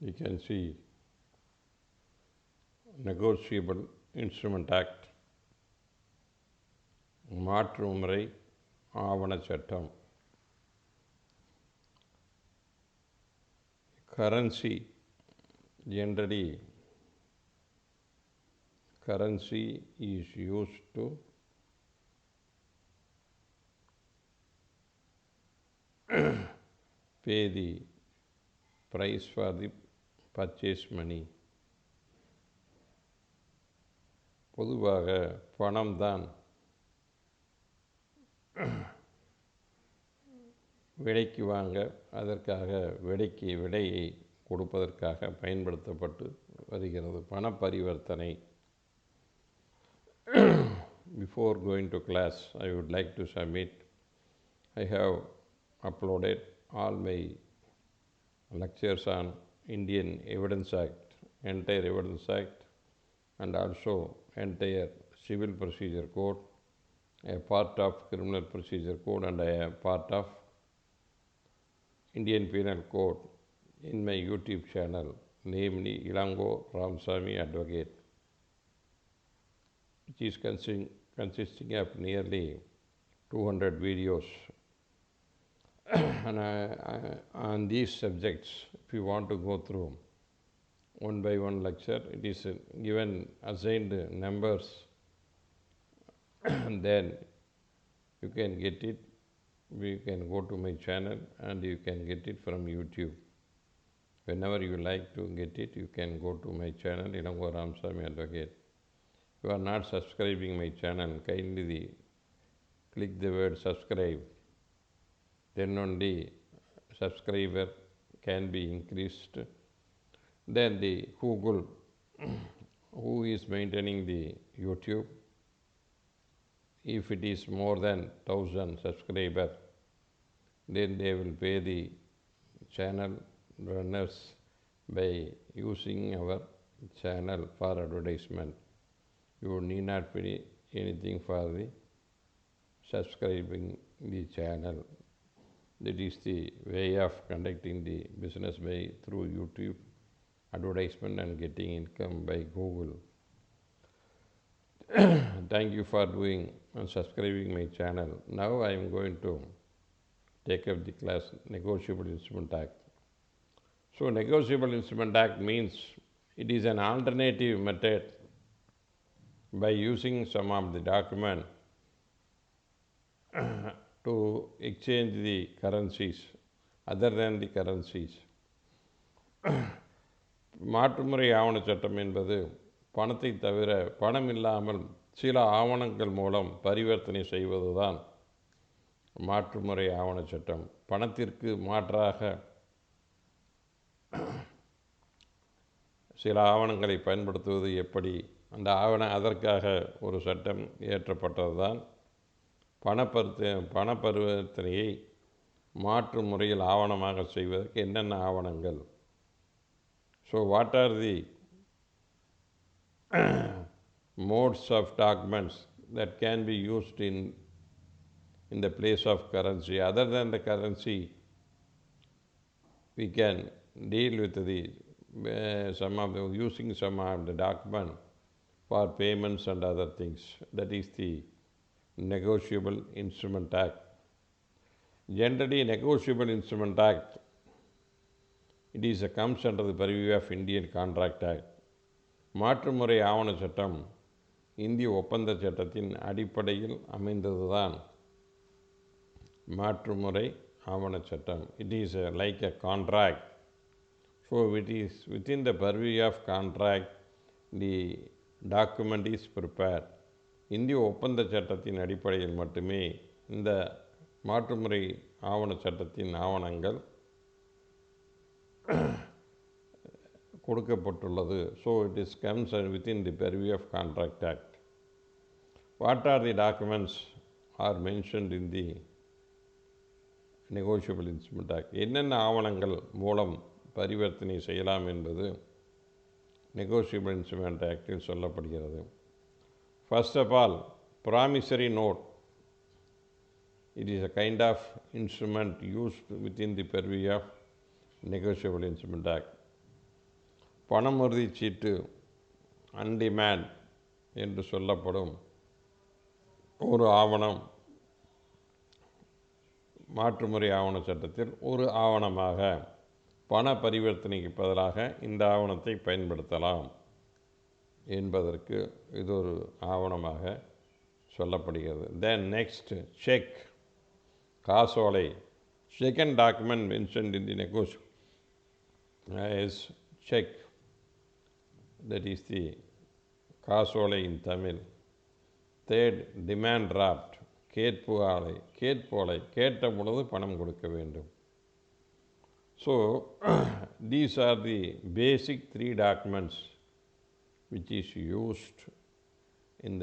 You can see Negotiable Instrument Act, மாற்றுமுறை ஆவணச் சட்டம். Currency, generally currency is used to pay the price for the purchase money. பொதுவாக பணம் தான் விலைக்கு வாங்க அதற்காக விடையை கொடுப்பதற்காக பயன்படுத்தப்பட்டு வருகிறது. பண பரிவர்த்தனை. Before going to class, I would like to submit, I have uploaded all my lectures on Indian Evidence Act, entire Evidence Act, and also entire Civil Procedure Code, a part of Criminal Procedure Code, and a part of Indian Penal Code in my YouTube channel, namely Ilango Ramsamy Advocate, which is consisting of nearly 200 videos. And on these subjects, if you want to go through one by one lecture, it is given assigned numbers, and then you can get it. You can go to my channel and you can get it from YouTube. Whenever you like to get it, you can go to my channel, Ilango Ramsamy Advocate. If you are not subscribing my channel, kindly click the word subscribe. Then only subscriber can be increased. Then the Google, who is maintaining the YouTube, if it is more than 1,000 subscribers, then they will pay the channel runners by using our channel for advertisement. You need not pay anything for the subscribing the channel. That is the way of conducting the business through YouTube advertisement and getting income by Google. Thank you for doing and subscribing my channel. Now I am going to take up the class Negotiable Instrument Act. So Negotiable Instrument Act means it is an alternative method by using some of the document to exchange the currencies other than the currencies. மாற்றுமுறை ஆவணச் சட்டம் என்பது பணத்தை தவிர பணம் இல்லாமல் சில ஆவணங்கள் மூலம் பரிவர்த்தனை செய்வதுதான் மாற்றுமுறை ஆவணச் சட்டம். பணத்திற்கு மாற்றாக சில ஆவணங்களை பயன்படுத்துவது எப்படி, அந்த அதற்காக ஒரு சட்டம் இயற்றப்பட்டது தான் பண பரிவர்த்தனையை மாற்று முறையில் ஆவணமாக செய்வதற்கு என்னென்ன ஆவணங்கள். So what are the modes of documents that can be used in the place of currency? Other than the currency, we can deal with the using some of the document for payments and other things. That is the Negotiable Instrument Act. Generally, Negotiable Instrument Act, it comes under the purview of Indian Contract Act. மாற்றுமுறை ஆவண சட்டம் இந்திய ஒப்பந்த சட்டத்தின் அடிப்படையில் அமைந்ததுதான் மாற்றுமுறை ஆவண சட்டம். It is like a contract. So it is within the purview of contract, the document is prepared. இந்திய ஒப்பந்த சட்டத்தின் அடிப்படையில் மட்டுமே இந்த மாற்றுமுறை ஆவண சட்டத்தின் ஆவணங்கள் கொடுக்கப்பட்டுள்ளது. So it is comes within the purview of Contract Act. What are the documents are mentioned in the Negotiable Instrument Act? என்னென்ன ஆவணங்கள் மூலம் பரிவர்த்தனை செய்யலாம் என்பது Negotiable Instrument Actல் சொல்லப்படுகிறது. First of all, promissory note. It is a kind of instrument used within the purview of Negotiable Instrument Act. பணமுறுதி சீட்டு அன்டிமேண்ட் என்று சொல்லப்படும் ஒரு ஆவணம் மாற்றுமுறை ஆவண சட்டத்தில் ஒரு ஆவணமாக பண பரிவர்த்தனைக்கு பதிலாக இந்த ஆவணத்தை பயன்படுத்தலாம் என்பதற்கு இது ஒரு ஆவணமாக சொல்லப்படுகிறது. தென் நெக்ஸ்ட் செக், காசோலை. Second document mentioned in the negotiable is check, that is the காசோலை in Tamil. Third demand draft, கேட்போலை. கேட்ட பொழுது பணம் கொடுக்க வேண்டும். So these are the basic 3 documents which is used in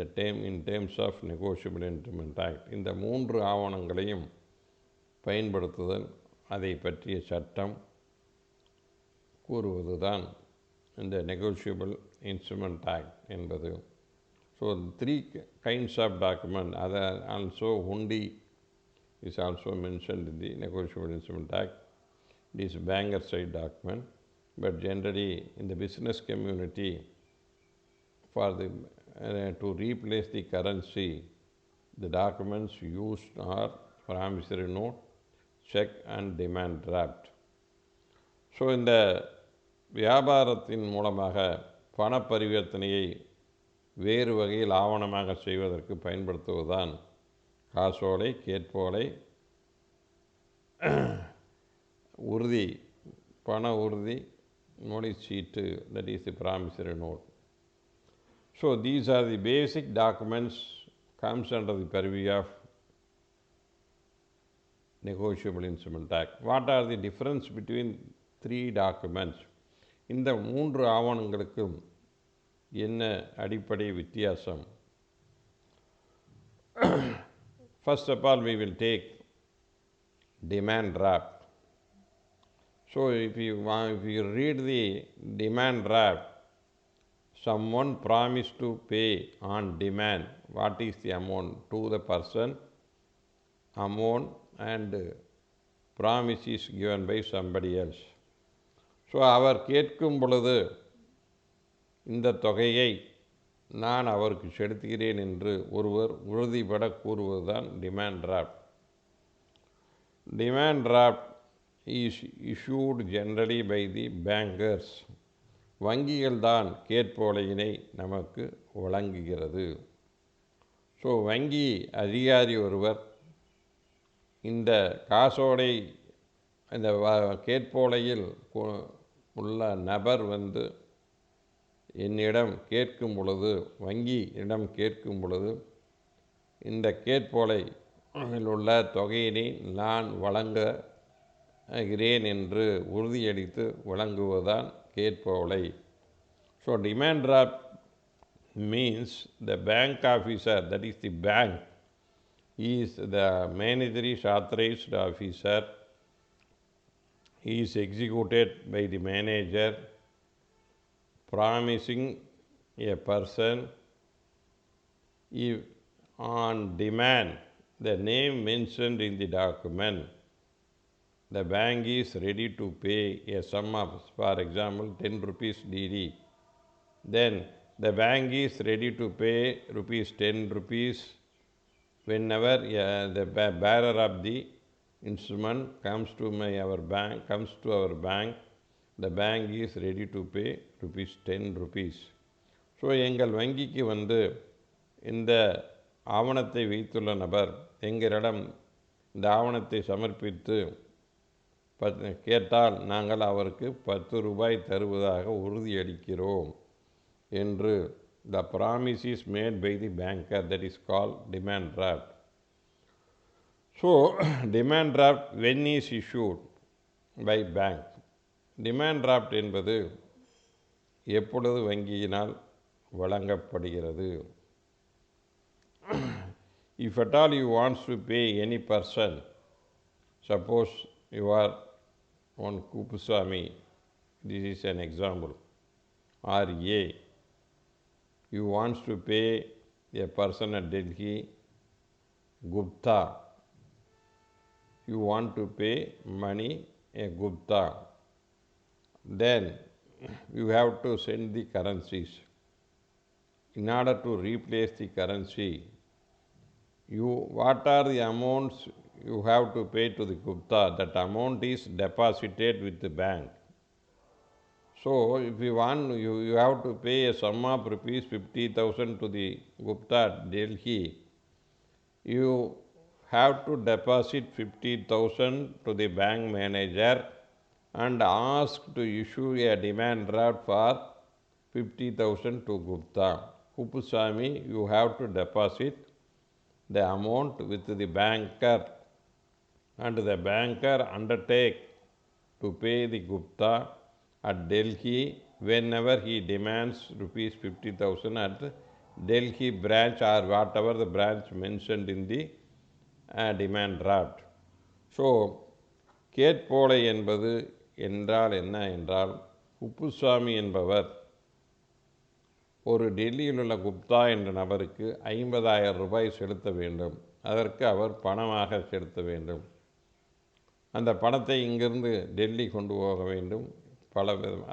terms of Negotiable Instrument Act. இந்த 3 ஆவணங்களையும் பயன்படுத்துதல், அதை பற்றிய சட்டம் கூறுவதுதான் இந்த Negotiable Instrument Act என்பது. So 3 kinds of document, other also hundi is also mentioned in the Negotiable Instrument Act. It is banker side document, but generally in the business community, for the to replace the currency, the documents used are promissory note, check and demand draft. So இந்த வியாபாரத்தின் மூலமாக பண பரிவர்த்தனையை வேறு வகையில் ஆவணமாக செய்வதற்கு பயன்படுத்துவதுதான் காசோலை, கேட்போலை, உறுதி, பண உறுதி, நோடிச்சீட்டு, that is the promissory note. So these are the basic documents comes under the purview of Negotiable Instrument Act. What are the difference between 3 documents? இந்த 3 ஆவணங்களுக்கும் என்ன அடிப்படை வித்தியாசம்? First of all, we will take demand draft. So if you read the demand draft, someone promised to pay on demand. What is the amount to the person? Amount and promise is given by somebody else. So அவர் கேட்கும் பொழுது இந்த தொகையை நான் அவருக்கு செலுத்துகிறேன் என்று ஒருவர் உறுதிபட கூறுவதுதான் demand draft. Demand draft is issued generally by the bankers. வங்கிகள் தான் கேட்போலையினை நமக்கு வழங்குகிறது. ஸோ வங்கி அதிகாரி ஒருவர் இந்த காசோலை இந்த கேட்போலையில் உள்ள நபர் என்னிடம் கேட்கும் பொழுது, வங்கியிடம் கேட்கும் பொழுது, இந்த கேட்போலையில் உள்ள தொகையினை நான் வழங்குகிறேன் என்று உறுதியளித்து வழங்குவதுதான் கேட்போலை. So demand draft means the bank officer, that is the bank, is the manager is authorized officer. He is executed by the manager promising a person if on demand the name mentioned in the document the bank is ready to pay a sum of, for example, 10 rupees DD, then the bank is ready to pay ₹10 whenever the bearer of the instrument comes to our bank, the bank is ready to pay ₹10. So எங்கள் வங்கிக்கு இந்த ஆவணத்தை வைத்துள்ள நபர் எங்களிடம் இந்த ஆவணத்தை சமர்ப்பித்து கேட்டால் நாங்கள் அவருக்கு ₹10 தருவதாக உறுதியளிக்கிறோம் என்று the promise is made by the banker, that is called demand draft. So demand draft when is issued by bank? Demand draft என்பது எப்பொழுது வங்கியினால் வழங்கப்படுகிறது? If at all you want to pay any person, suppose you are one Kupuswamy, this is an example, or A, you want to pay a person at Delhi, Gupta, you want to pay money a Gupta, then you have to send the currencies. In order to replace the currency, what are the amounts you have to pay to the Gupta? That amount is deposited with the bank. So if you want, you have to pay a sum of rupees 50,000 to the Gupta at Delhi. You have to deposit 50,000 to the bank manager and ask to issue a demand draft for 50,000 to Gupta. Kuppuswamy, you have to deposit the amount with the banker, and the banker undertake to pay the Gupta at Delhi whenever he demands rupees 50,000 at Delhi branch or whatever the branch mentioned in the demand draft. So, கேட்போலை என்பது என்றால் என்ன என்றால், குப்புசாமி என்பவர் ஒரு டெல்லியில் உள்ள குப்தா என்ற நபருக்கு 50,000 ரூபாய் செலுத்த வேண்டும். அதற்கு அவர் பணமாக செலுத்த வேண்டும். அந்த பணத்தை இங்கிருந்து டெல்லி கொண்டு போக வேண்டும்.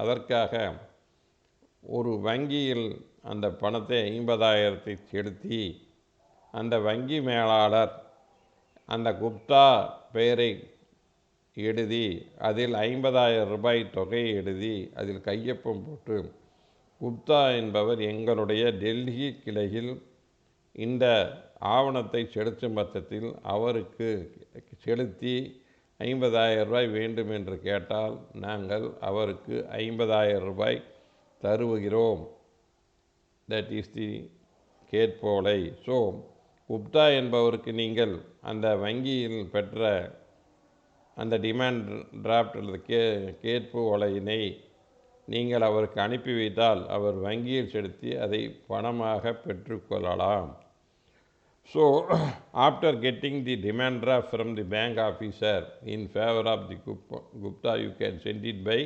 அதற்காக ஒரு வங்கியில் அந்த பணத்தை 50,000 செலுத்தி அந்த வங்கி மேலாளர் அந்த குப்தா பெயரை எழுதி அதில் 50,000 ரூபாய் தொகையை எழுதி அதில் கையொப்பம் போட்டு, குப்தா என்பவர் எங்களுடைய டெல்லி கிளையில் இந்த ஆவணத்தை செலுத்தும் பட்சத்தில் அவருக்கு செலுத்தி 50,000 ரூபாய் வேண்டும் என்று கேட்டால் நாங்கள் அவருக்கு 50,000 ரூபாய் தருகிறோம். தட் இஸ் தி கேட்போலை. ஸோ குப்தா என்பவருக்கு நீங்கள் அந்த வங்கியில் பெற்ற அந்த டிமாண்ட் டிராஃப்ட் அல்லது கேட்பு ஓலையினை நீங்கள் அவருக்கு அனுப்பி வைத்தால் அவர் வங்கியில் செலுத்தி அதை பணமாக பெற்றுக்கொள்ளலாம். So, after getting the demand draft from the bank officer in favor of the Gupta, you can send it by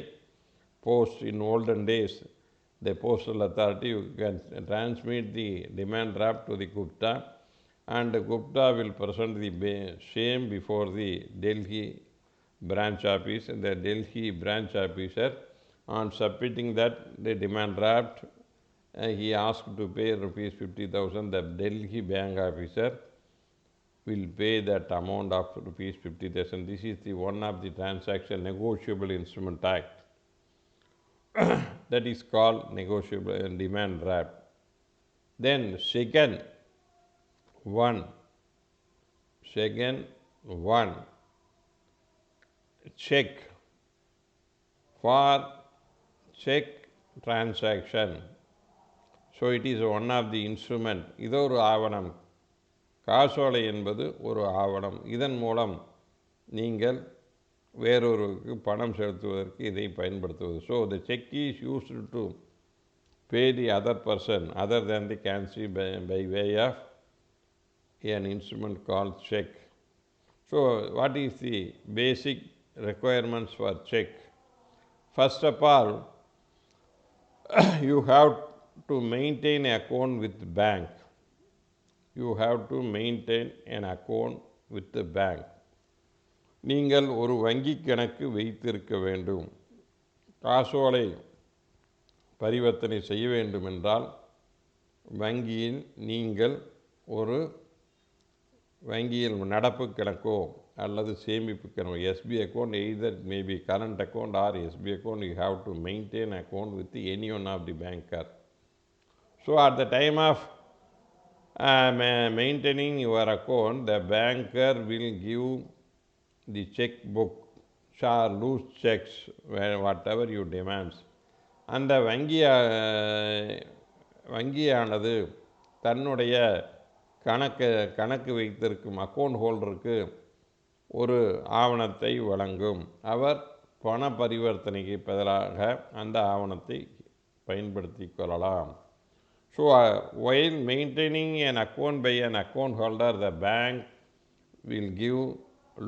post. In olden days, the postal authority, you can transmit the demand draft to the Gupta, and the Gupta will present the same before the Delhi branch office, and the Delhi branch officer, on submitting that the demand draft, he asked to pay rupees 50,000. The Delhi bank officer will pay that amount of rupees 50,000. This is the one of the transaction negotiable instrument act that is called negotiable demand draft. Then second one, cheque for cheque transaction. So it is one of the instrument. இது ஒரு ஆவணம். காசோலை என்பது ஒரு ஆவணம். இதன் மூலம் நீங்கள் வேறொருக்கு பணம் செலுத்துவதற்கு இதை பயன்படுத்துவது. So the cheque is used to pay the other person other than the கேன்சி by way of an instrument called check. So what is the basic requirements for check? First of all, you have to maintain an account with the bank. You have to maintain an account with the bank. நீங்கள் ஒரு வங்கி கணக்கு வைத்திருக்க வேண்டும். காசோலை பரிவர்த்தனை செய்ய வேண்டும் என்றால் வங்கியில் நீங்கள் ஒரு வங்கியில் நடப்பு கணக்கோ அல்லது சேமிப்பு கணக்கு, SB account, either it may be current account or SB account, you have to maintain account with any one of the banker. So at the time of maintaining your account, the banker will give the checkbook or loose checks, whatever you demands. அந்த வங்கியானது தன்னுடைய கணக்கு வைத்திருக்கும் account ஹோல்டருக்கு ஒரு ஆவணத்தை வழங்கும். அவர் பண பரிவர்த்தனைக்கு பதிலாக அந்த ஆவணத்தை பயன்படுத்தி கொள்ளலாம். So while maintaining an account by an account holder, the bank will give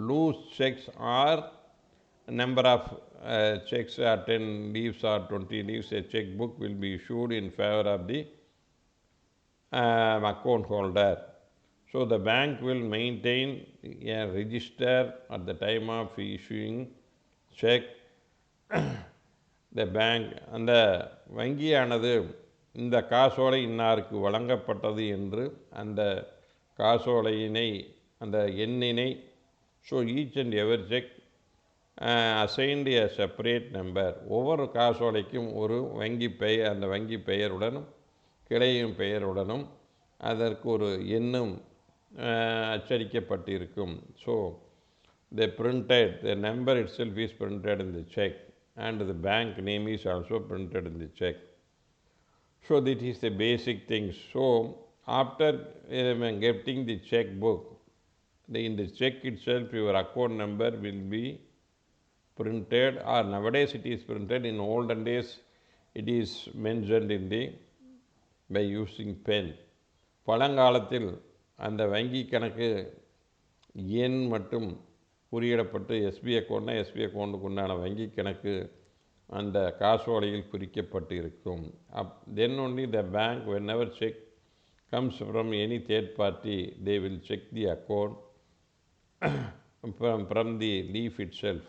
loose checks or number of checks, 10 leaves or 20 leaves. A checkbook will be issued in favor of the account holder. So the bank will maintain a register at the time of issuing check the bank அந்த வங்கியானது இந்த காசோலை இன்னாருக்கு வழங்கப்பட்டது என்று அந்த காசோலையினை அந்த எண்ணினை so each and every cheque assigned a separate number. ஒவ்வொரு காசோலைக்கும் ஒரு வங்கி பெயர், அந்த வங்கி பெயருடனும் கிளையும் பெயருடனும் அதற்கு ஒரு எண்ணும் அச்சடிக்கப்பட்டிருக்கும். So the number itself is printed in the check and the bank name is also printed in the check. So that is the basic things. So after getting the checkbook, in the check itself your account number will be printed, or nowadays it is printed. In olden days it is mentioned in the by using pen. பழங்காலத்தில் அந்த வங்கி கணக்கு எண் மட்டும் குறியிடப்பட்டு SP அக்கௌண்ட்னா SP அக்கௌண்ட்டுக்கு உண்டான வங்கி கணக்கு அந்த காசோலையில் குறிக்கப்பட்டு இருக்கும். Then only the bank, whenever check comes from any third party, they will check the account from the leaf itself.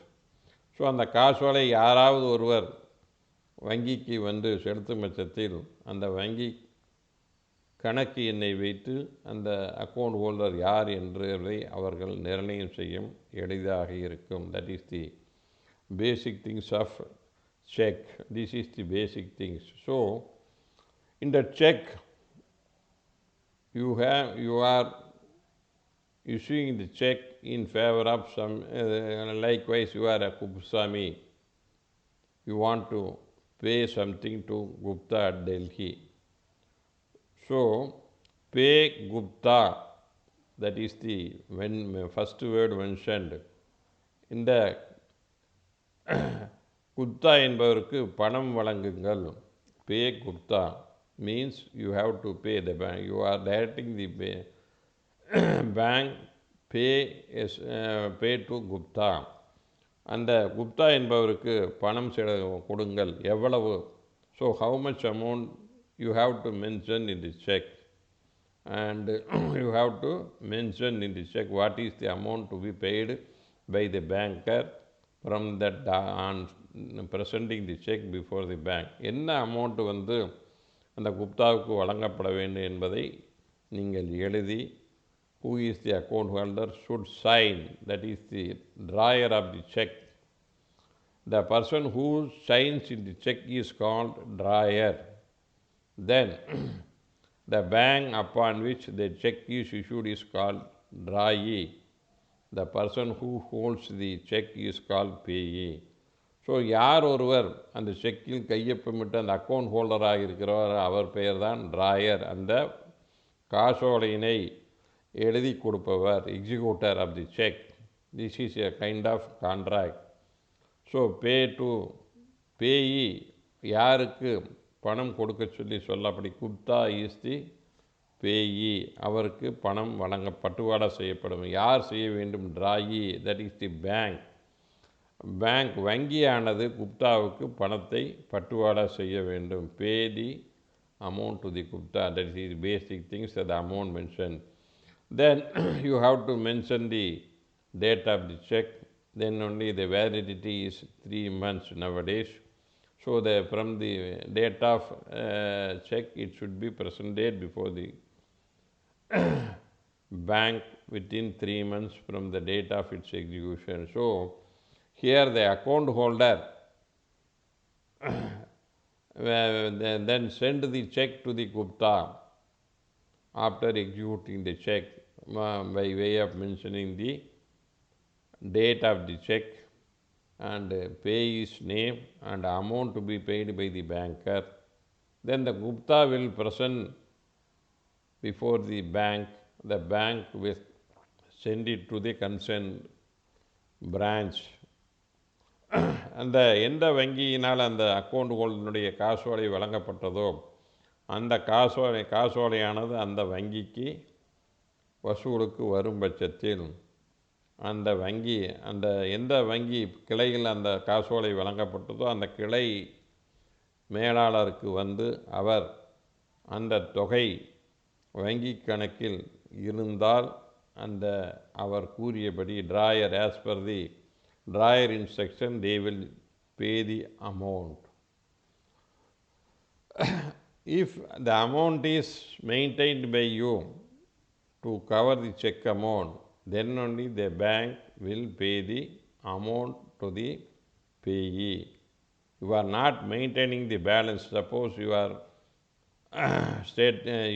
So அந்த காசோலை யாராவது ஒருவர் வங்கிக்கு வந்து செலுத்தும் பட்சத்தில் அந்த வங்கி கணக்கு எண்ணை வைத்து அந்த அக்கௌண்ட் ஹோல்டர் யார் என்றதை அவர்கள் நிர்ணயம் செய்யும் எளிதாக இருக்கும். That is the basic things of check. This is the basic things. So in the check you are issuing the check in favor of some, likewise you are a Kupsami, you want to pay something to Gupta at Delhi. So pay Gupta, that is the first word mentioned. இந்த குப்தா என்பவருக்கு பணம் வழங்குங்கள். Pay Gupta means you have to pay the bank. You are directing the bank pay to Gupta. அந்த குப்தா என்பவருக்கு பணம் கொடுங்கள். எவ்வளவு? So how much amount you have to mention in the cheque, and you have to mention in the cheque what is the amount to be paid by the banker from that on presenting the check before the bank. என்ன amount வந்து அந்த குப்தாவுக்கு வழங்கப்பட வேண்டும் என்பதை நீங்கள் எழுதி, who is the account holder should sign, that is the drawer of the check. The person who signs in the check is called drawer. Then the bank upon which the check is issued is called drawee. The person who holds the check is called payee. So யார் ஒருவர் அந்த செக்கில் கையொப்பமிட்டு அந்த account ஹோல்டராக இருக்கிறவர் அவர் பெயர் தான் drawer. அந்த காசோலையினை எழுதி கொடுப்பவர், executor of the cheque. This is a kind of contract. So payee யாருக்கு பணம் கொடுக்க சொல்லப்படி குப்தா இஸ் தி பேயி, அவருக்கு பணம் பட்டுவாடா செய்யப்படும். யார் செய்ய வேண்டும்? Drawee, that is the bank. வங்கியானது குப்தாவுக்கு பணத்தை பட்டுவாடா செய்ய வேண்டும். Pay the amount to the Gupta, that is the basic things, the amount mention. Then you have to mention the date of the cheque. Then only the validity is 3 months nowadays. So from the date of check it should be present date before the bank within 3 months from the date of its execution. So here the account holder then send the check to the Gupta after executing the check by way of mentioning the date of the check and payee's name and amount to be paid by the banker. Then the Gupta will present before the bank. The bank will send it to the concerned branch. அந்த எந்த வங்கியினால் அந்த account ஹோல்டருடைய காசோலை வழங்கப்பட்டதோ அந்த காசோலையானது அந்த வங்கிக்கு வசூலுக்கு வரும் பட்சத்தில் அந்த வங்கி, அந்த எந்த வங்கி கிளையில் அந்த காசோலை வழங்கப்பட்டதோ அந்த கிளை மேலாளருக்கு வந்து அவர் அந்த தொகை வங்கி கணக்கில் இருந்தால் அந்த அவர் கூறியபடி drawer, as per the drawer instruction, they will pay the amount. If the amount is maintained by you to cover the check amount, then only the bank will pay the amount to the payee. You are not maintaining the balance. Suppose you are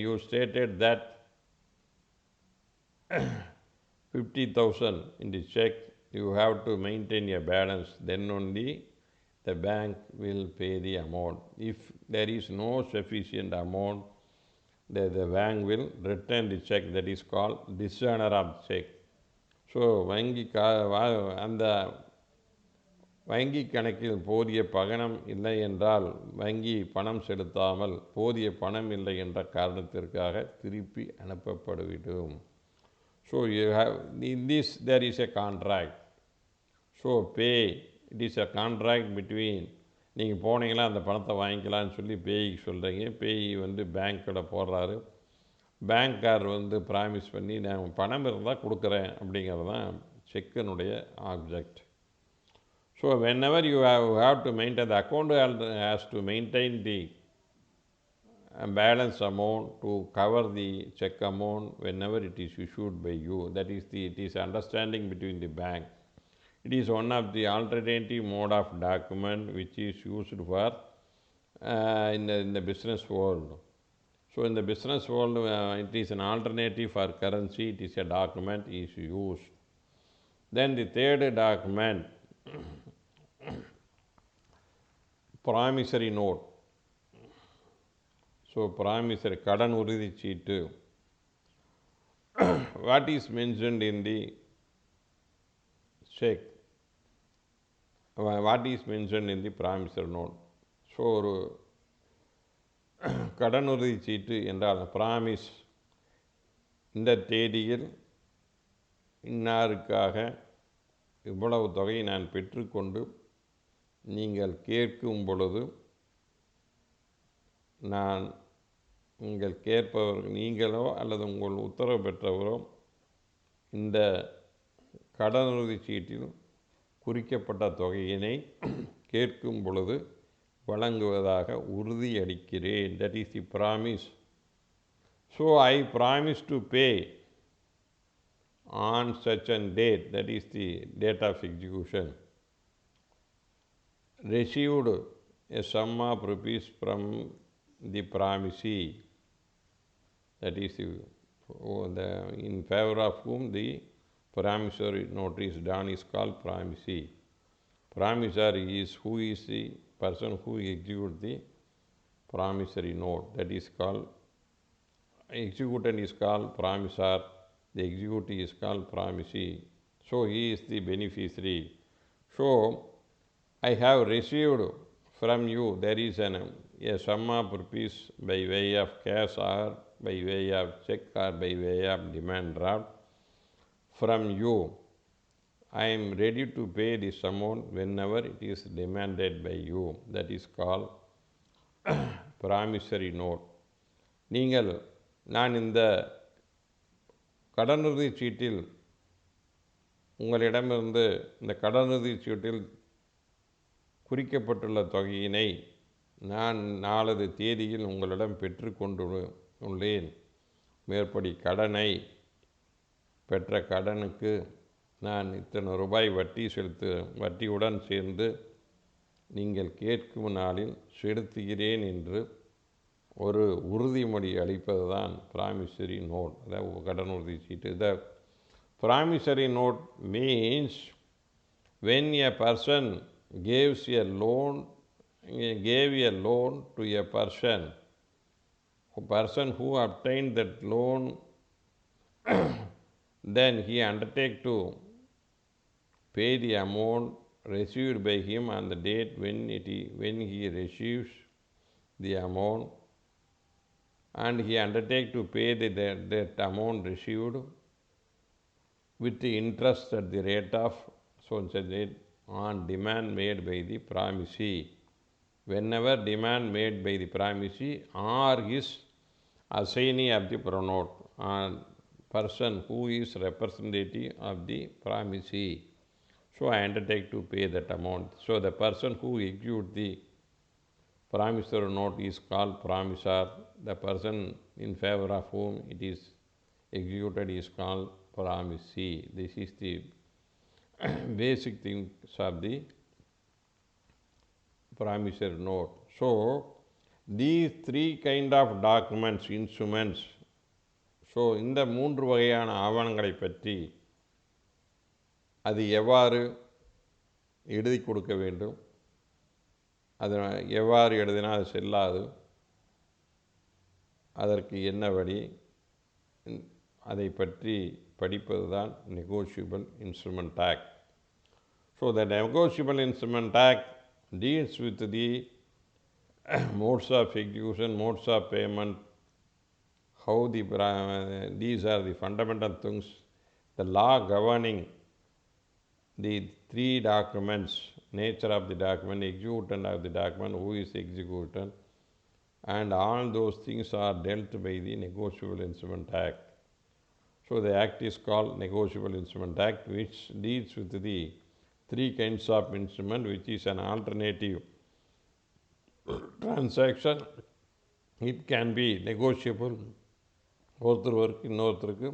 you stated that 50,000 in the check, you have to maintain a balance, then only the bank will pay the amount. If there is no sufficient amount, the bank will return the check. That is called dishonor of check. So அந்த வங்கி கணக்கில் போதிய பணம் இல்லை என்றால் வங்கி பணம் செலுத்தாமல் போதிய பணம் இல்லை என்ற காரணத்திற்காக திருப்பி அனுப்பப்படும். So you have, in this there is a contract. So pay, it is a contract between, நீங்கள் போனீங்களா அந்த பணத்தை வாங்கிக்கலான்னு சொல்லி பேய்க்கு சொல்கிறீங்க. பேய் பேங்க்கில் போடுறாரு. பேங்க்கார் ப்ராமிஸ் பண்ணி நான் பணம் இருந்தால் கொடுக்குறேன் அப்படிங்கிறது தான் செக்கினுடைய object. So whenever you have to maintain, the account has to maintain the balance amount to cover the check amount whenever it is issued by you. That is it is understanding between the bank. It is one of the alternative mode of document which is used for in the business world. So in the business world, it is an alternative for currency. It is a document is used. Then the third document, promissory note. So promissory, கடன் உறுதி சீட்டு. What is mentioned in the check? What is mentioned in the promissory note? So ஒரு கடன் உறுதி சீட்டு என்றால் promise, இந்த தேதியில் இன்னாருக்காக இவ்வளவு தொகையை நான் பெற்றுக்கொண்டு நீங்கள் கேட்கும் பொழுது நான் நீங்கள் கேட்பவர்கள் நீங்களோ அல்லது உங்கள் உத்தரவு பெற்றவரோ இந்த கடனுறுதி சீட்டில் குறிக்கப்பட்ட தொகையினை கேட்கும் பொழுது வழங்குவதாக உறுதியளிக்கிறேன். That is the promise. So I promise to pay on such a date, that is the date of execution. Received a sum of rupees from the promisee, that is in favor of whom the promissory note is done is called promisee. Promissory is who is the person who executes the promissory note. That is called, executant is called promisor, the executee is called promisee. So he is the beneficiary. So I have received from you, there is a sum of rupees by way of cash or by way of check or by way of demand draft from you. I am ready to pay this amount whenever it is demanded by you. That is called promissory note. நீங்கள் நான் இந்த கடனுறுதி சீட்டில் உங்களிடமிருந்து இந்த கடனுறுதி சீட்டில் குறிக்கப்பட்டுள்ள தொகையினை நான் நாளது தேதியில் உங்களிடம் பெற்றுக்கொண்டு உள்ளேன். மேற்படி கடனை பெற்ற கடனுக்கு நான் இத்தனை ரூபாய் வட்டியுடன் சேர்ந்து நீங்கள் கேட்கும் நாளில் செலுத்துகிறேன் என்று ஒரு உறுதிமொழி அளிப்பது தான் ப்ராமிசரி நோட், அதாவது கடனுறுதி சீட்டு. The promissory note means when a person gave a loan to a person who obtained that loan, then he undertake to pay the amount received by him on the date when he receives the amount, and he undertake to pay that amount received with the interest at the rate of so and so date on demand made by the promisee. Whenever demand made by the promisee or his assignee of the pronote, or person who is representative of the promisee. So I undertake to pay that amount. So the person who executes the promissory note is called promisor. The person in favor of whom it is executed is called promisee. This is the basic things of the promissory note. So, these three kind of documents, instruments. So இந்த மூன்று வகையான ஆவணங்களை பற்றி அது எவ்வாறு எழுதி கொடுக்க வேண்டும், அது எவ்வாறு எழுதினால் அது செல்லாது, அதற்கு என்ன வழி, அதை பற்றி படிப்பது தான் negotiable instrument act. So the negotiable instrument act deals with the modes of execution, modes of payment, how these are the fundamental things, the law governing the three documents, nature of the document, executant of the document, who is executant, and all those things are dealt by the Negotiable Instrument Act. So the act is called Negotiable Instrument Act, which deals with the three kinds of instrument, which is an alternative transaction. It can be negotiable. ஒருத்தருக்கு இன்னொருத்தருக்கு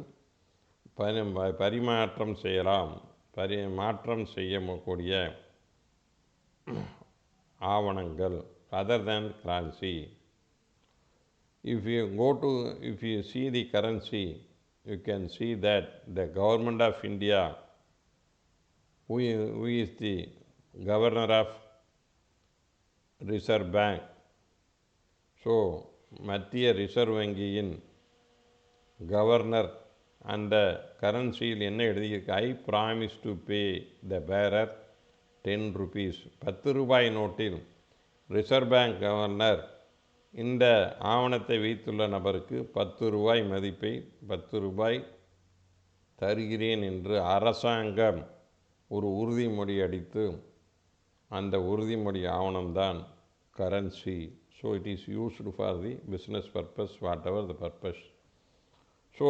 பரிமாற்றம் செய்யலாம், மாற்றம் செய்யக்கூடிய ஆவணங்கள், other than currency. If you see the currency, you can see that the government of India, who is the governor of Reserve Bank. So, மத்திய reserve வங்கியின் governor அந்த கரன்சியில் என்ன எழுதியிருக்கு, I promise to pay the bearer 10 rupees. 10 ரூபாய் நோட்டில் reserve bank governor இந்த ஆவணத்தை வைத்துள்ள நபருக்கு 10 ரூபாய் மதிப்பை 10 ரூபாய் தருகிறேன் என்று அரசாங்கம் ஒரு உறுதிமொழி அடித்து, அந்த உறுதிமொழி ஆவணம்தான் currency. So it is used for the business purpose, whatever the purpose. So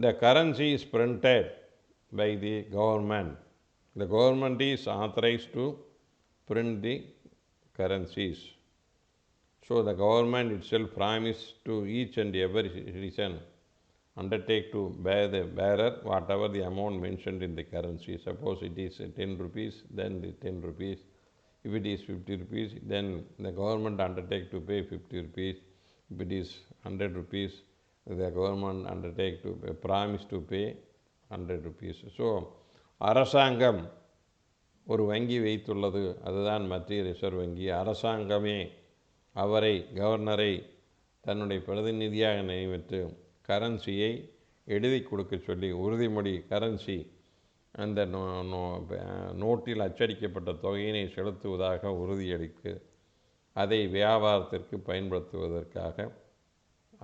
the currency is printed by the government. The government is authorised to print the currencies. So the government itself promised to each and every citizen undertake to bear the bearer whatever the amount mentioned in the currency. Suppose it is 10 rupees, then the 10 rupees. If it is 50 rupees, then the government undertake to pay 50 rupees. If it is 100 rupees, the government undertake to promise to pay 100 rupees. So அரசாங்கம் ஒரு வங்கி வைத்துள்ளது, அதுதான் மத்திய reserve வங்கி. அரசாங்கமே அவரை கவர்னரை தன்னுடைய பிரதிநிதியாக நியமித்து கரன்சியை எழுதி கொடுக்க சொல்லி உறுதிமொழி, கரன்சி அந்த நோட்டில் அச்சடிக்கப்பட்ட தொகையினை செலுத்துவதாக உறுதியளித்து அதை வியாபாரத்திற்கு பயன்படுத்துவதற்காக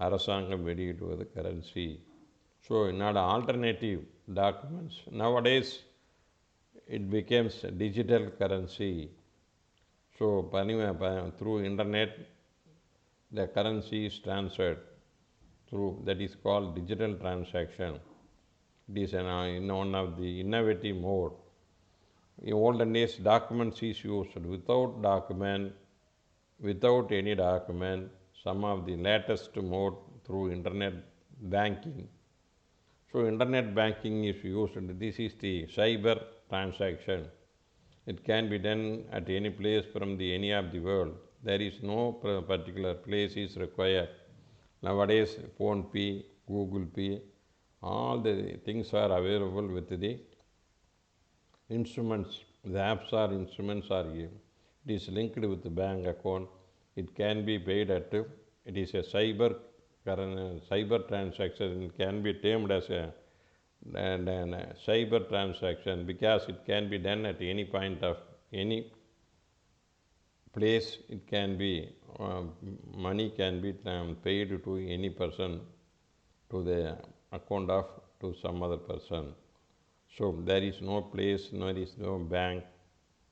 அரசாங்கம் வெளியிடுவது currency. So not alternative documents. Nowadays it becomes digital currency. So through internet the currency is transferred through, that is called digital transaction. It is one of the innovative mode. In olden days documents is used. Without any document, some of the latest mode through internet banking. So internet banking is used. This is the cyber transaction. It can be done at any place from any of the world. There is no particular place is required. Nowadays Phone Pay, Google Pay, all the things are available with the instruments. The apps or instruments are here. It is linked with the bank account. It can be paid at, it is a cyber transaction. It can be termed as a cyber transaction because it can be done at any point of any place. It can be money can be paid to any person to the account of to some other person. So there is no place, there is no bank.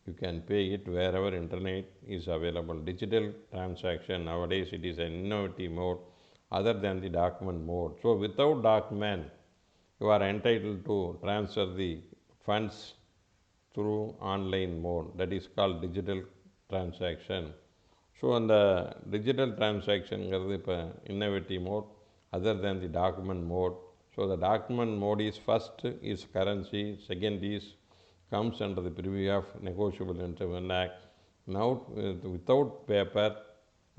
You can pay it wherever internet is available. Digital transaction nowadays it is an innovative mode other than the document mode. So without document you are entitled to transfer the funds through online mode, that is called digital transaction. So அந்த digital டிரான்சாக்ஷனுங்கிறது இப்போ innovative mode other than the document mode. So the document mode is first is currency, second is comes under the purview of Negotiable Instrument Act. Now, without paper,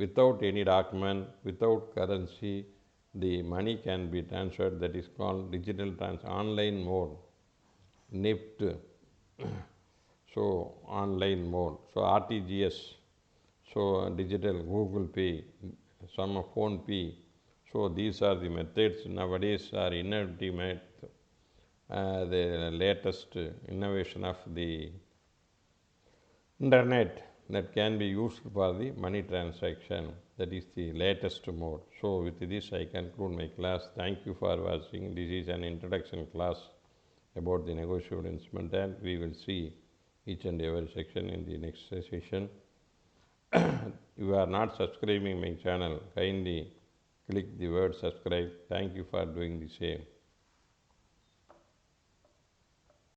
without any document, without currency, the money can be transferred. That is called digital online mode, NIFT. So online mode. So RTGS. So digital Google Pay, some phone pay. So these are the methods nowadays are innovative. The latest innovation of the internet that can be used for the money transaction. That is the latest mode. So with this I conclude my class. Thank you for watching. This is an introduction class about the negotiable instrument, and we will see each and every section in the next session. You are not subscribing my channel, kindly click the word subscribe. Thank you for doing the same.